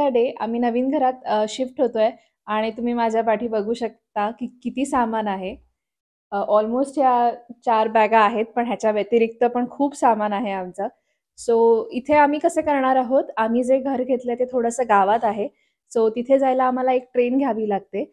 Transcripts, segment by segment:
Day आम्ही नवीन घरात shift होतोय आणि तुम्ही माझ्या पाठी बघू शकता की किती सामान आहे. ऑलमोस्ट ह्या 4 बॅगा आहेत, पण ह्याच्या व्यतिरिक्त पण खूप सामान आहे आमचं. सो इथे आम्ही कसं करणार आहोत, आम्ही जे घर घेतलंय ते थोडंसं गावात आहे. सो तिथे जायला आम्हाला एक ट्रेन घ्यावी लागते.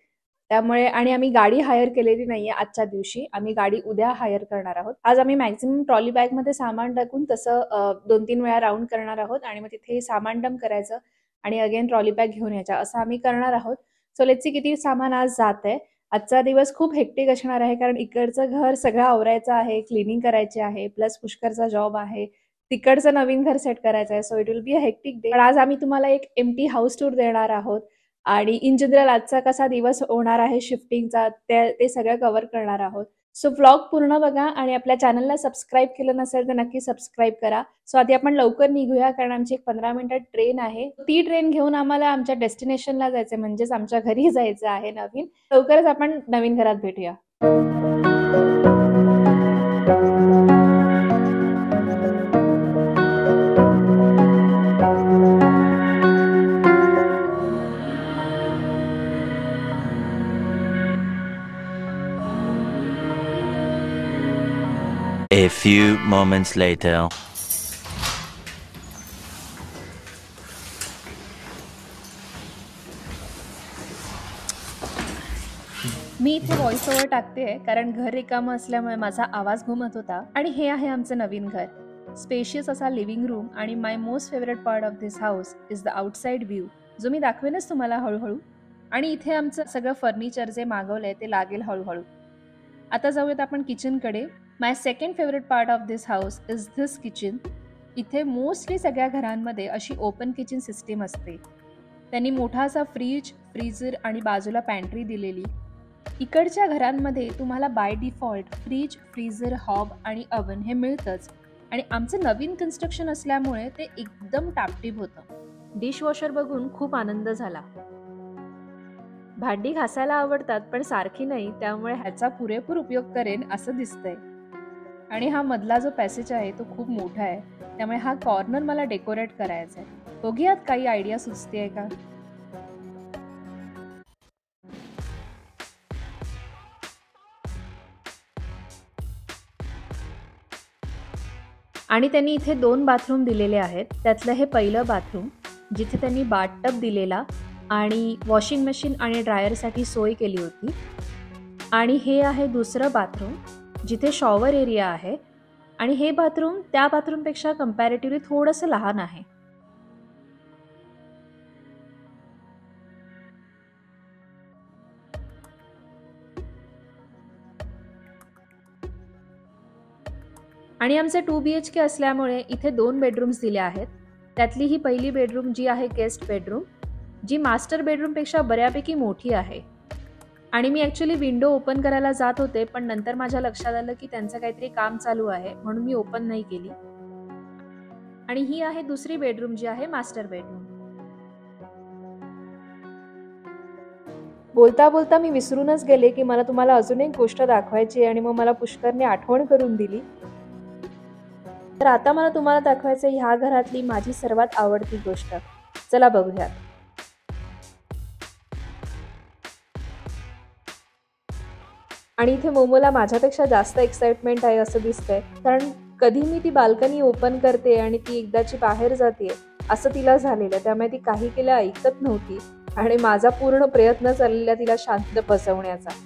त्यामुळे आणि आम्ही गाडी हायर केलेली नाहीये आजच्या दिवशी. आम्ही गाडी उद्या हायर करणार आहोत. आज आम्ही मॅक्सिमम ट्रॉली बॅगमध्ये सामान टाकून तसं 2-3 वेळा राउंड करणार आहोत आणि मग तिथे सामान डंप करायचं आणि अगेन ट्रॉली बॅग घेऊन यायच्या असं आम्ही करणार आहोत. सो लेट्स सी किती सामान आज जातंय. आजचा दिवस खूप हेक्टिक असणार आहे कारण इकडचं घर सगळं आवरायचं आहे, क्लिनिंग करायची आहे, प्लस पुष्करचा जॉब आहे. तिकडचं नवीन घर सेट करायचं आहे. So it will be a hectic day. पण आज आम्ही तुम्हाला एक एम्प्टी हाऊस टूर देणार आहोत आणि इन जनरल आजचा कसा दिवस होणार आहे शिफ्टिंगचा ते सगळं कव्हर करणार आहोत. सो व्लॉग पूर्ण बघा आणि आपल्या चॅनलला सबस्क्राईब केलं नसेल तर नक्की सबस्क्राईब करा. सो आधी आपण लवकर निघूया कारण आमची एक 15 मिनिटात ट्रेन आहे. ती ट्रेन घेऊन आम्हाला आमच्या डेस्टिनेशनला जायचं म्हणजेच आमच्या घरी जायचं आहे नवीन. लवकरच आपण नवीन घरात भेटूया. A few moments later. मी इथे व्हॉइस ओव्हर टाकतेय कारण घर रिकामं असल्यामुळे माझा आवाज घुमत होता. आणि हे आहे आमचं नवीन घर. स्पेशियस असा लिव्हिंग रूम आणि my most favourite part of this house is the outside view, जो मी दाखवेनच तुम्हाला हळूहळू. आणि इथे आमचं सगळं फर्निचर जे मागवलंय ते लागेल हळूहळू. आता जाऊयात आपण किचनकडे. My second favourite part of this house is this kitchen. इथे मोस्टली सगळ्या घरांमध्ये अशी ओपन किचन सिस्टीम असते. त्यांनी मोठा असा फ्रीज, फ्रीझर आणि बाजूला पॅन्ट्री दिलेली. इकडच्या घरांमध्ये तुम्हाला by default fridge, freezer, hob आणि अवन हे मिळतंच. आणि आमचं नवीन कन्स्ट्रक्शन असल्यामुळे ते एकदम टापटीप होतं. डिशवॉशर बघून खूप आनंद झाला. भांडी घासायला आवडतात पण सारखी नाही, त्यामुळे ह्याचा पुरेपूर उपयोग करेन असं दिसतंय. आणि हा मधला जो पॅसेज आहे तो खूप मोठा आहे, त्यामुळे हा कॉर्नर मला डेकोरेट करायचा आहे. बघूयात काही आयडिया सुचतेय का. आणि त्यांनी इथे 2 बाथरूम दिलेले आहेत. त्यातलं हे पहिलं बाथरूम जिथे त्यांनी बाथटब दिलेला आणि वॉशिंग मशीन आणि ड्रायरसाठी सोय केली होती. आणि हे आहे दुसरं बाथरूम जिथे शॉवर एरिया आहे. आणि हे बाथरूम त्या बाथरूमपेक्षा कंपॅरेटिव्हली थोडंसं लहान आहे. आणि आमचे 2 BHK असल्यामुळे इथे 2 बेडरूम्स दिले आहेत. त्यातली ही पहिली बेडरूम जी आहे गेस्ट बेडरूम, जी मास्टर बेडरूमपेक्षा बऱ्यापैकी मोठी आहे. आणि मी ॲक्च्युली विंडो ओपन करायला जात होते, पण नंतर माझ्या लक्षात आलं की त्यांचं काहीतरी काम चालू आहे म्हणून मी ओपन नाही केली. आणि ही आहे दुसरी बेडरूम जी आहे मास्टर बेडरूम. बोलता बोलता मी विसरूनच गेले की मला तुम्हाला अजून एक गोष्ट दाखवायची आहे आणि मग मला पुष्करने आठवण करून दिली. तर आता मला तुम्हाला दाखवायचं ह्या घरातली माझी सर्वात आवडती गोष्ट. चला बघूयात. आणि इथे मोमोला माझ्यापेक्षा जास्त एक्साइटमेंट आहे असं दिसतंय, कारण कधी मी ती बाल्कनी ओपन करते आणि ती एकदाची बाहेर जाते असं तिला झालेलं. त्यामुळे ती काही केलं ऐकत नव्हती आणि माझा पूर्ण प्रयत्न चाललेला तिला शांत बसवण्याचा.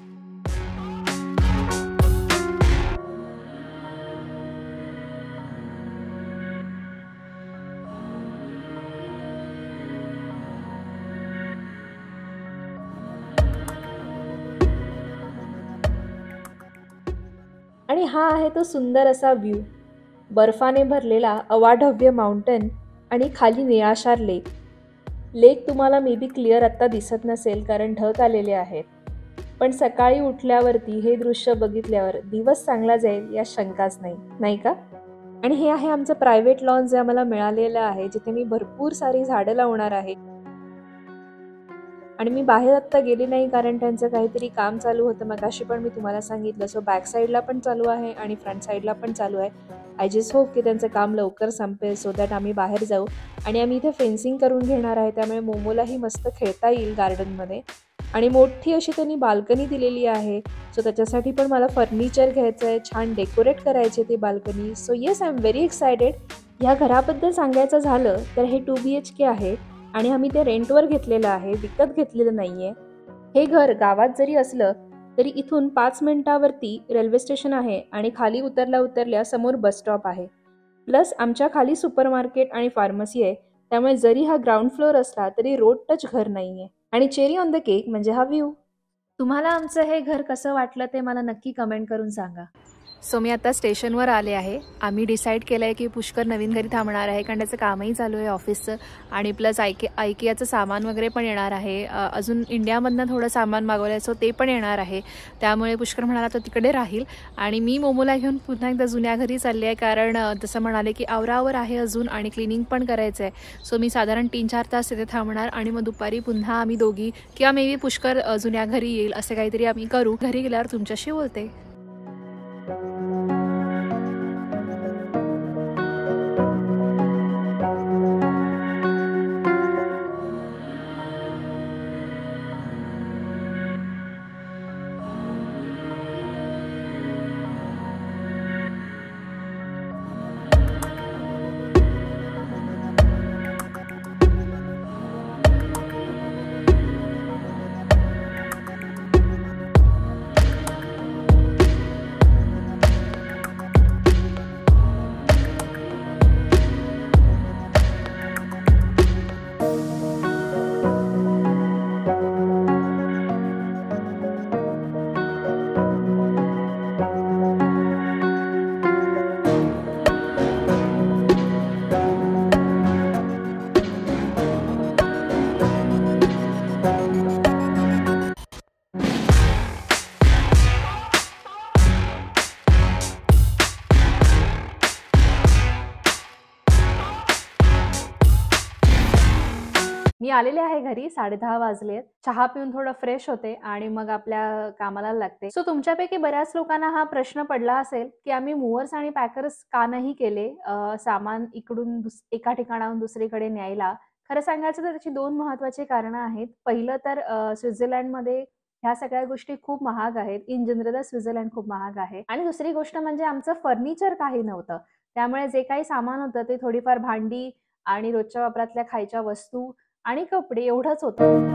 आणि हा आहे तो सुंदर असा व्ह्यू. बर्फाने भरलेला अवाढव्य माउंटन आणि खाली निळाशार लेक. लेक तुम्हाला मे बी क्लिअर आत्ता दिसत नसेल कारण ढग आलेले आहेत, पण सकाळी उठल्यावरती हे दृश्य बघितल्यावर दिवस चांगला जाईल या शंकाच नाही, नाही का. आणि हे आहे आमचं प्रायव्हेट लॉन जे आम्हाला मिळालेलं आहे, जिथे मी भरपूर सारी झाडं लावणार आहे. आणि मी बाहेर आत्ता गेले नाही कारण त्यांचं काहीतरी काम चालू होतं मगाशी पण मी तुम्हाला सांगितलं. सो बॅक साईडला पण चालू आहे आणि फ्रंट साईडला पण चालू आहे. आय जस्ट होप की त्यांचं काम लवकर संपेल सो दॅट आम्ही बाहेर जाऊ. आणि आम्ही इथे फेन्सिंग करून घेणार आहे, त्यामुळे मोमोलाही मस्त खेळता येईल गार्डनमध्ये. आणि मोठी अशी त्यांनी बाल्कनी दिलेली आहे, सो त्याच्यासाठी पण मला फर्निचर घ्यायचं आहे, छान डेकोरेट करायची ती balcony. So yes, I am very excited. ह्या घराबद्दल सांगायचं झालं तर हे 2 BHK आहे आणि आम्ही ते रेंटवर घेतलेलं आहे, विकत घेतलेलं नाही आहे. हे घर गावात जरी असलं तरी इथून 5 मिनिटावरती रेल्वे स्टेशन आहे आणि खाली उतरल्या समोर बस स्टॉप आहे. प्लस आमच्या खाली सुपरमार्केट आणि फार्मसी आहे, त्यामुळे जरी हा ग्राउंड फ्लोअर असला तरी रोड टच घर नाही आहे. आणि चेरी ऑन द केक म्हणजे हा व्ह्यू. तुम्हाला आमचं हे घर कसं वाटलं ते मला नक्की कमेंट करून सांगा. सो मी आता स्टेशनवर आले आहे. आम्ही डिसाईड केलं आहे की पुष्कर नवीन घरी थांबणार आहे, कारण त्याचं कामही चालू आहे ऑफिसचं. आणि प्लस आयकियाचं सामान वगैरे पण येणार आहे. अजून इंडियामधनं थोडं सामान मागवलं आहे, सो ते पण येणार आहे. त्यामुळे पुष्कर म्हणाला तो तिकडे राहील आणि मी मोमोला घेऊन पुन्हा एकदा जुन्या घरी चालली आहे, कारण तसं म्हणाले की आवरावर आहे अजून आणि क्लिनिंग पण करायचं आहे. सो मी साधारण 3-4 तास तिथे थांबणार आणि मग दुपारी पुन्हा आम्ही दोघी किंवा मे बी पुष्कर जुन्या घरी येईल, असं काहीतरी आम्ही करू. घरी गेल्यावर तुमच्याशी बोलते. मी आलेले आहे घरी, 10:30 वाजलेत. चहा पिऊन थोडं फ्रेश होते आणि मग आपल्या कामाला लागते. सो तुमच्यापैकी बऱ्याच लोकांना हा प्रश्न पडला असेल की आम्ही मूव्हर्स आणि पॅकर्स का नाही केले सामान इकडून एका ठिकाणाहून दुसरीकडे न्यायला. खरं सांगायचं तर त्याची 2 महत्त्वाची कारणं आहेत. पहिलं तर स्वित्झर्लंडमध्ये ह्या सगळ्या गोष्टी खूप महाग आहेत. इन जनरल स्वित्झर्लंड खूप महाग आहे. आणि दुसरी गोष्ट म्हणजे आमचं फर्निचर काही नव्हतं, त्यामुळे जे काही सामान होतं ते थोडीफार भांडी आणि रोजच्या वापरातल्या खायच्या वस्तू आणि कपडे एवढंच होतं.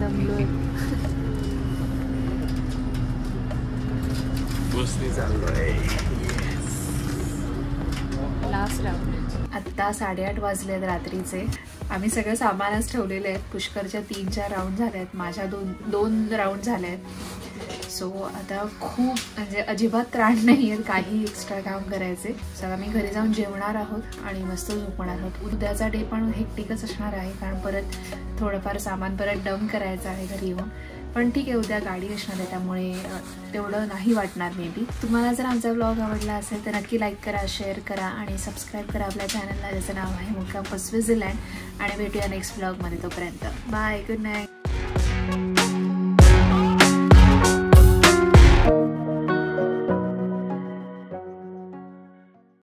दमलोय. Last round. आत्ता 8:30 वाजलेत रात्रीचे. आम्ही सगळं सामानच ठेवलेले आहेत. पुष्करच्या 3-4 राऊंड झाले आहेत, माझ्या दोन राऊंड झाले आहेत. सो आता खूप म्हणजे अजिबात त्राण नाही आहे काही एक्स्ट्रा काम करायचे. सर आम्ही घरी जाऊन जेवणार आहोत आणि मस्त झोपणार आहोत. उद्याचा डे पण हेक्टिकच असणार आहे, कारण परत थोडंफार सामान परत डंप करायचं आहे घरी येऊन. पण ठीक आहे, उद्या गाडी असणार आहे त्यामुळे तेवढं नाही वाटणार मे बी. तुम्हाला जर आमचा व्लॉग आवडला असेल तर नक्की लाईक करा, शेअर करा आणि सबस्क्राईब करा आपल्या चॅनलला, ज्याचं नाव आहे मुक्काम स्वित्झर्लंड. आणि भेटूया नेक्स्ट व्लॉगमध्ये. तोपर्यंत बाय, गुड नाईट.